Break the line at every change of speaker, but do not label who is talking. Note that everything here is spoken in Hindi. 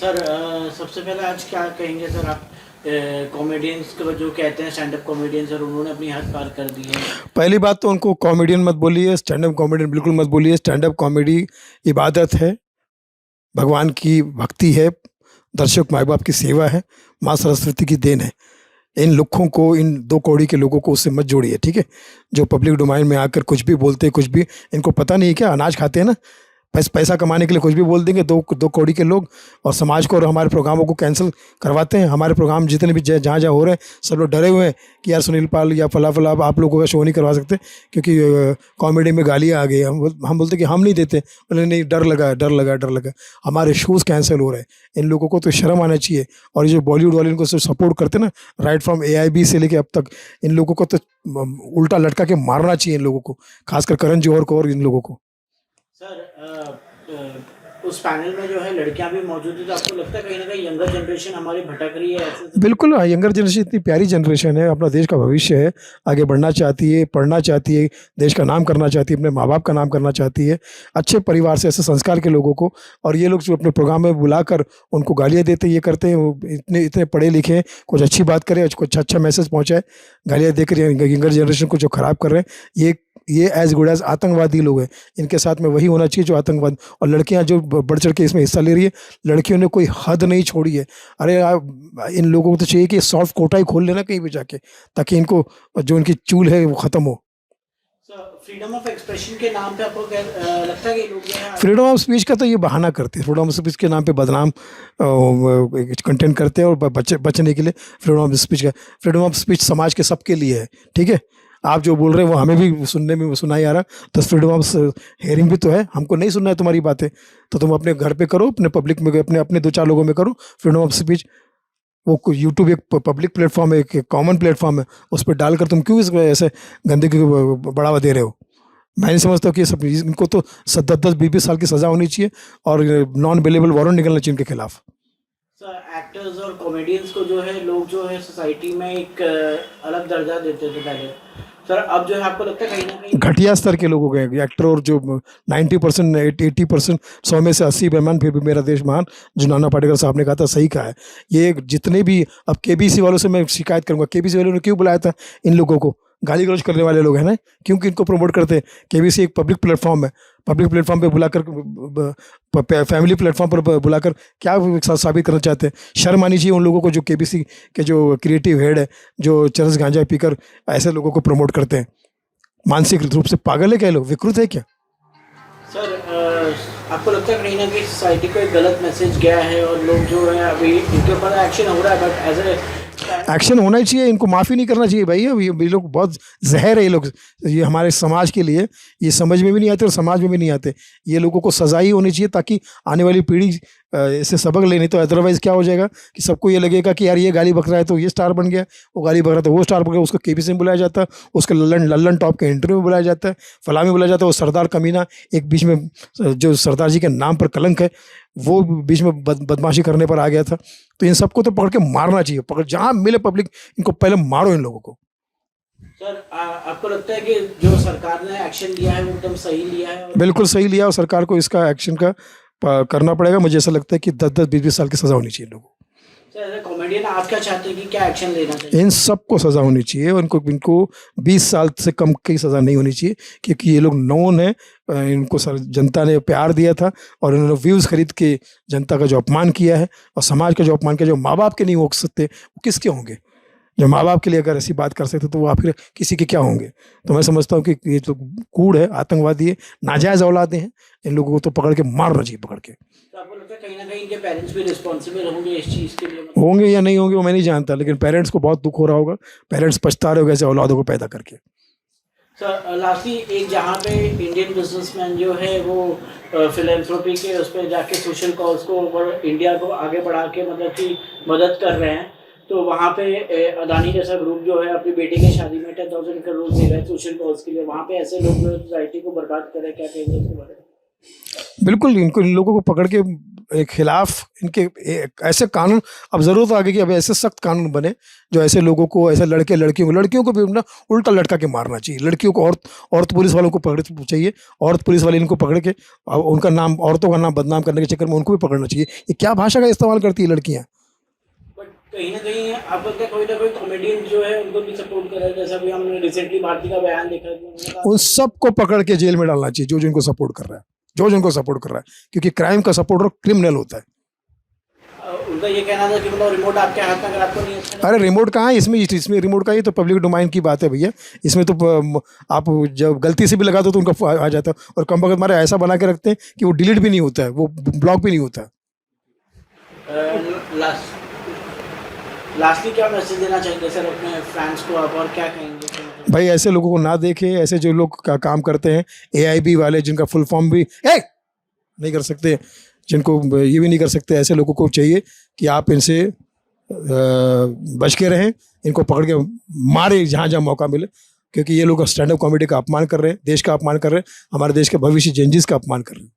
सर सबसे पहले आज क्या कहेंगे सर आप कॉमेडियंस को जो कहते हैं स्टैंड अप कॉमेडियंस और उन्होंने अपनी हद पार कर दी है।
पहली बात तो उनको कॉमेडियन मत बोलिए, स्टैंड अप कॉमेडियन बिल्कुल मत बोलिए। स्टैंड अप कॉमेडी इबादत है, भगवान की भक्ति है, दर्शक माँ बाप की सेवा है, माँ सरस्वती की देन है। इन लोगों को, इन दो कौड़ी के लोगों को उससे मत जोड़िए, ठीक है। जो पब्लिक डोमाइन में आकर कुछ भी बोलते हैं, कुछ भी, इनको पता नहीं है क्या, अनाज खाते हैं ना, पैसा कमाने के लिए कुछ भी बोल देंगे दो दो कौड़ी के लोग, और समाज को और हमारे प्रोग्रामों को कैंसिल करवाते हैं। हमारे प्रोग्राम जितने भी जहाँ जहाँ हो रहे हैं, सब लोग डरे हुए हैं कि यार सुनील पाल या फला फला आप लोगों का शो नहीं करवा सकते क्योंकि कॉमेडी में गालियाँ आ गई। हम बोलते कि हम नहीं देते, बोले नहीं, डर लगा डर लगा डर लगा, हमारे शोज़ कैंसिल हो रहे हैं। इन लोगों को तो शर्म आना चाहिए। और ये जो बॉलीवुड वाले इनको सपोर्ट करते हैं ना, राइट फ्रॉम AIB से लेके अब तक, इन लोगों को तो उल्टा लटका के मारना चाहिए इन लोगों को, खासकर करण जौहर को और इन लोगों को।
सर उस पैनल में जो है लड़कियां भी मौजूद थी, तो आपको लगता है कहीं ना कहीं यंगर जनरेशन हमारी भटक रही है ऐसे?
बिल्कुल, हाँ, यंगर जनरेशन इतनी प्यारी जनरेशन है, अपना देश का भविष्य है, आगे बढ़ना चाहती है, पढ़ना चाहती है, देश का नाम करना चाहती है, अपने माँ बाप का नाम करना चाहती है, अच्छे परिवार से, ऐसे संस्कार के लोगों को। और ये लोग जो अपने प्रोग्राम में बुलाकर उनको गालियाँ देते हैं, ये करते हैं, वो इतने इतने पढ़े लिखे हैं, कुछ अच्छी बात करें, कुछ अच्छा मैसेज पहुँचाए, गालियाँ देकर यंगर जनरेशन को जो ख़राब कर रहे हैं, ये एज गुड एज आतंकवादी लोग हैं। इनके साथ में वही होना चाहिए जो आतंकवाद। और लड़कियां जो बढ़ चढ़ के इसमें हिस्सा ले रही है, लड़कियों ने कोई हद नहीं छोड़ी है। अरे इन लोगों को तो चाहिए कि सॉफ्ट कोटा ही खोल लेना कहीं भी जाके, ताकि इनको जो इनकी चूल है वो ख़त्म हो।
फ्रीडम ऑफ एक्सप्रेशन के नाम पे आपको क्या लगता है कि लोग जो है
फ्रीडम ऑफ स्पीच का तो ये बहाना करते हैं, फ्रीडम ऑफ स्पीच के नाम पे बदनाम कंटेंट करते हैं, और बचने के लिए फ्रीडम ऑफ स्पीच समाज के सबके लिए है, ठीक है। आप जो बोल रहे हैं वो हमें भी सुनने में सुनाई आ रहा, तो फ्रीडम ऑफ हेयरिंग भी तो है, हमको नहीं सुनना है तुम्हारी बातें, तो तुम अपने घर पे करो, अपने पब्लिक में, अपने अपने दो चार लोगों में करो फ्रीडम ऑफ स्पीच। वो यूट्यूब एक पब्लिक प्लेटफॉर्म है, एक कॉमन प्लेटफॉर्म है, उस पर डालकर तुम क्यों इसको ऐसे गंदगी को बढ़ावा दे रहे हो? मैं नहीं समझता कि सब, इनको तो 10-10 20-20 साल की सज़ा होनी चाहिए और नॉन बेलेबल वारंट निकलना चाहिए इनके खिलाफ।
सर एक्टर्स और कॉमेडियंस को जो है लोग जो है सोसाइटी में एक अलग दर्जा देते थे पहले, सर अब जो है आपको लगता है कहीं ना कहीं
घटिया स्तर के लोग हो गए एक्टर, और जो 90% 80%, 100 में से 80 बेईमान, फिर भी मेरा देश महान, जो नाना पाटेकर साहब ने कहा था सही कहा है। ये जितने भी, अब KBC वालों से मैं शिकायत करूंगा, KBC वालों ने क्यों बुलाया था इन लोगों को? गाली गलौज करने वाले लोग हैं ना, क्योंकि इनको प्रमोट करते हैं। KBC एक पब्लिक प्लेटफॉर्म है, पब्लिक प्लेटफॉर्म पे बुलाकर, फैमिली प्लेटफॉर्म पर बुलाकर क्या साबित करना चाहते हैं? शर्म आनी चाहिए उन लोगों को जो KBC के जो क्रिएटिव हेड है, जो चरस गांजा पीकर ऐसे लोगों को प्रमोट करते हैं। मानसिक रूप से पागल है क्या लोग, विकृत है क्या?
सर आपको लगता है कहीं ना कहीं सोसाइटी को एक गलत मैसेज गया है और लोग जो है अभी इनके ऊपर एक्शन हो रहा है, बट एज ए
एक्शन होना ही चाहिए, इनको माफ़ी नहीं करना चाहिए भाई। ये लोग बहुत जहर है, ये लोग, ये हमारे समाज के लिए, ये समझ में भी नहीं आते और समाज में भी नहीं आते। ये लोगों को सजा ही होनी चाहिए ताकि आने वाली पीढ़ी इससे सबक ले। नहीं तो अदरवाइज़ क्या हो जाएगा कि सबको ये लगेगा कि यार ये गाली बक रहा है तो ये स्टार बन गया, वो गाली बक रहा है तो वो स्टार बन गया, उसको KBC में बुलाया जाता है, उसके लल्लन टॉप के इंटरव्यू में बुलाया जाता है, फलां में बुलाया जाता है। वो सरदार कमीना एक बीच में, जो सरदार जी के नाम पर कलंक है, वो बीच में बदमाशी करने पर आ गया था। तो इन सबको तो पकड़ के मारना चाहिए, पकड़ जहाँ मिले पब्लिक, इनको पहले मारो इन लोगों को।
सर आपको लगता है कि जो सरकार ने एक्शन लिया है वो एकदम सही लिया है?
बिल्कुल सही लिया, और सरकार को इसका एक्शन का करना पड़ेगा। मुझे ऐसा लगता है कि 10-10 20-20 साल की सज़ा होनी चाहिए लोगों को।
सर एज ए कॉमेडियन आप क्या चाहते हैं कि क्या एक्शन लेना चाहिए?
इन सबको सज़ा होनी चाहिए, और इनको 20 साल से कम की सज़ा नहीं होनी चाहिए, क्योंकि ये लोग नोन है। इनको जनता ने प्यार दिया था और इन्होंने व्यूज़ खरीद के जनता का जो अपमान किया है और समाज का जो अपमान किया, जो माँ बाप के नहीं हो सकते वो किसके होंगे? जो माँ बाप के लिए अगर ऐसी बात कर सकते तो वो आखिर किसी के क्या होंगे? तो मैं समझता हूँ कि ये तो कूड़ है, आतंकवादी है, नाजायज़ औलादे हैं। इन लोगों को तो पकड़ के मारना चाहिए, पकड़ के।
तो आपको लगता है कहीं ना कहीं इनके पेरेंट्स भी रिस्पॉन्सिबल होंगे इस चीज़ के लिए?
होंगे या नहीं होंगे वो मैं नहीं जानता, लेकिन पेरेंट्स को बहुत दुख हो रहा होगा, पेरेंट्स पछता रहे होंगे ऐसे औलादों को पैदा करके।
सर लास्टली एक जहाँ पे इंडियन बिजनेसमैन जो है वो फिलेंथ्रोपी के उस पर जाके सोशल कॉज को और इंडिया को आगे बढ़ा के मतलब कि मदद कर रहे हैं, तो वहाँ पे अदानी जैसा ग्रुप जो है अपनी बेटी की शादी में 10,000 करोड़ दे रहा है सोशल कॉज के लिए, वहाँ पे ऐसे लोग जो सोसाइटी को बर्बाद कर रहे हैं, क्या कहेंगे उसके बारे में?
बिल्कुल, इनको, इन लोगों को पकड़ के खिलाफ इनके ऐसे कानून, अब ज़रूरत आ गई कि अब ऐसे सख्त कानून बने जो ऐसे लोगों को, ऐसे लड़कियों को भी ना उल्टा लटका के मारना चाहिए। लड़कियों को, औरत पुलिस वालों को पकड़ चाहिए, औरत पुलिस वाले इनको पकड़ के उनका नाम, औरतों का नाम बदनाम करने के चक्कर में उनको भी पकड़ना चाहिए। ये क्या भाषा का इस्तेमाल करती है लड़कियाँ।
बट कहीं ना कहीं आपको क्या कोई ना कोई कॉमेडियन जो है उनको भी सपोर्ट कर रहा है, जैसा भी हमने रिसेंटली भारती का बयान देखा कि उन्होंने कहा
उन सबको पकड़ के जेल में डालना चाहिए जो जिनको सपोर्ट कर रहा है, जो जिनको सपोर्ट कर रहा है, क्योंकि क्राइम का सपोर्टर क्रिमिनल होता है।
उनका ये कहना था कि मतलब रिमोट आपके हाथ में, अगर आपको नहीं अच्छा लगा-
अरे रिमोट कहाँ है इसमें रिमोट का, ये तो पब्लिक डोमाइन की बात है भैया। इसमें तो आप जब गलती से भी लगा दो तो उनका आ जाता है, और कम वक्त हमारे ऐसा बना के रखते हैं कि वो डिलीट भी नहीं होता है, वो ब्लॉक भी नहीं होता है।
लास्टली क्या मैसेज देना चाहेंगे सर अपने फैंस को आप, और क्या कहेंगे कि मतलब-
भाई ऐसे लोगों को ना देखें, ऐसे जो लोग काम करते हैं, AIB वाले जिनका फुल फॉर्म भी नहीं कर सकते, जिनको ये भी नहीं कर सकते, ऐसे लोगों को चाहिए कि आप इनसे बच के रहें, इनको पकड़ के मारे जहाँ जहाँ मौका मिले, क्योंकि ये लोग स्टैंड अप कॉमेडी का अपमान कर रहे हैं, देश का अपमान कर रहे हैं, हमारे देश के भविष्य जेनजीज का अपमान कर रहे हैं।